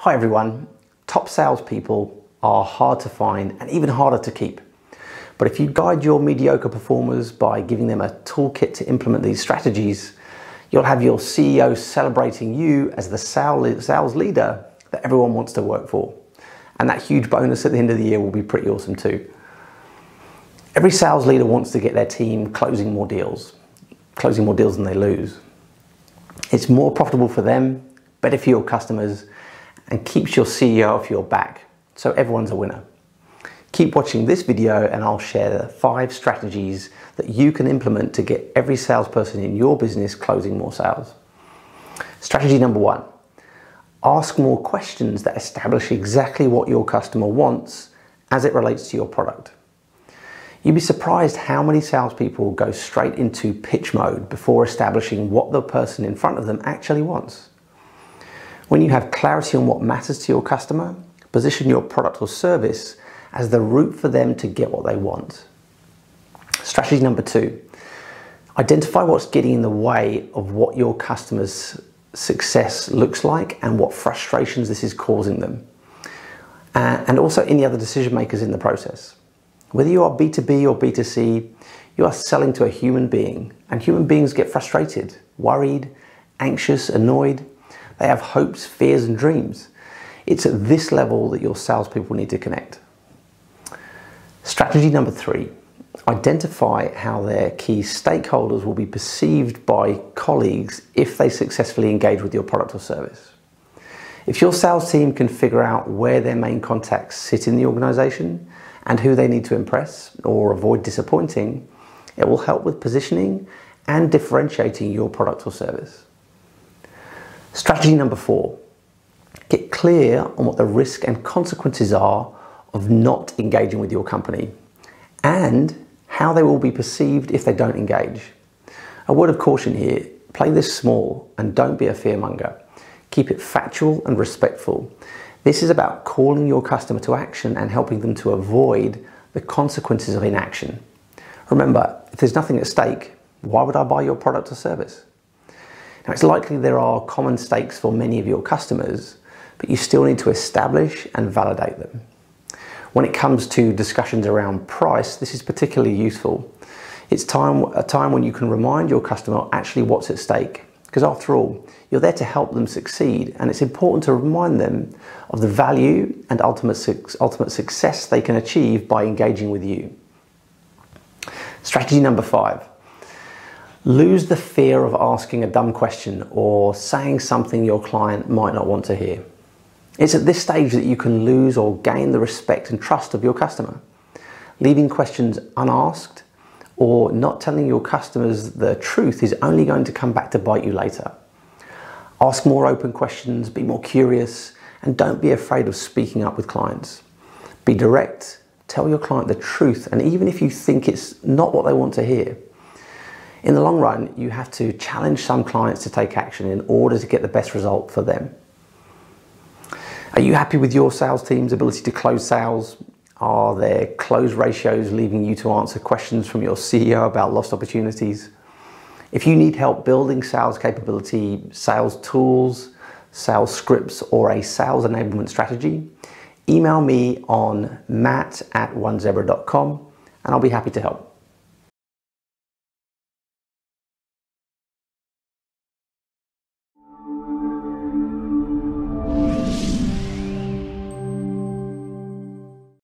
Hi everyone. Top salespeople are hard to find and even harder to keep. But if you guide your mediocre performers by giving them a toolkit to implement these strategies, you'll have your CEO celebrating you as the sales leader that everyone wants to work for. And that huge bonus at the end of the year will be pretty awesome too. Every sales leader wants to get their team closing more deals than they lose. It's more profitable for them, better for your customers, and keeps your CEO off your back, so everyone's a winner. Keep watching this video and I'll share the 5 strategies that you can implement to get every salesperson in your business closing more sales. Strategy number 1, ask more questions that establish exactly what your customer wants as it relates to your product. You'd be surprised how many salespeople go straight into pitch mode before establishing what the person in front of them actually wants. When you have clarity on what matters to your customer, position your product or service as the route for them to get what they want. Strategy number 2, identify what's getting in the way of what your customer's success looks like and what frustrations this is causing them. And also any other decision makers in the process. Whether you are B2B or B2C, you are selling to a human being, and human beings get frustrated, worried, anxious, annoyed. They have hopes, fears, and dreams. It's at this level that your salespeople need to connect. Strategy number 3, identify how their key stakeholders will be perceived by colleagues if they successfully engage with your product or service. If your sales team can figure out where their main contacts sit in the organization and who they need to impress or avoid disappointing, it will help with positioning and differentiating your product or service. Strategy number 4, get clear on what the risk and consequences are of not engaging with your company and how they will be perceived if they don't engage. A word of caution here, play this small and don't be a fearmonger. Keep it factual and respectful. This is about calling your customer to action and helping them to avoid the consequences of inaction. Remember, if there's nothing at stake, why would I buy your product or service? Now, it's likely there are common stakes for many of your customers, but you still need to establish and validate them. When it comes to discussions around price, this is particularly useful. It's a time when you can remind your customer actually what's at stake, because after all, you're there to help them succeed, and it's important to remind them of the value and ultimate success they can achieve by engaging with you. Strategy number 5. Lose the fear of asking a dumb question or saying something your client might not want to hear. It's at this stage that you can lose or gain the respect and trust of your customer. Leaving questions unasked or not telling your customers the truth is only going to come back to bite you later. Ask more open questions, be more curious, and don't be afraid of speaking up with clients. Be direct, tell your client the truth, and even if you think it's not what they want to hear. In the long run, you have to challenge some clients to take action in order to get the best result for them. Are you happy with your sales team's ability to close sales? Are their close ratios leaving you to answer questions from your CEO about lost opportunities? If you need help building sales capability, sales tools, sales scripts, or a sales enablement strategy, email me on matt@onezebra.com and I'll be happy to help.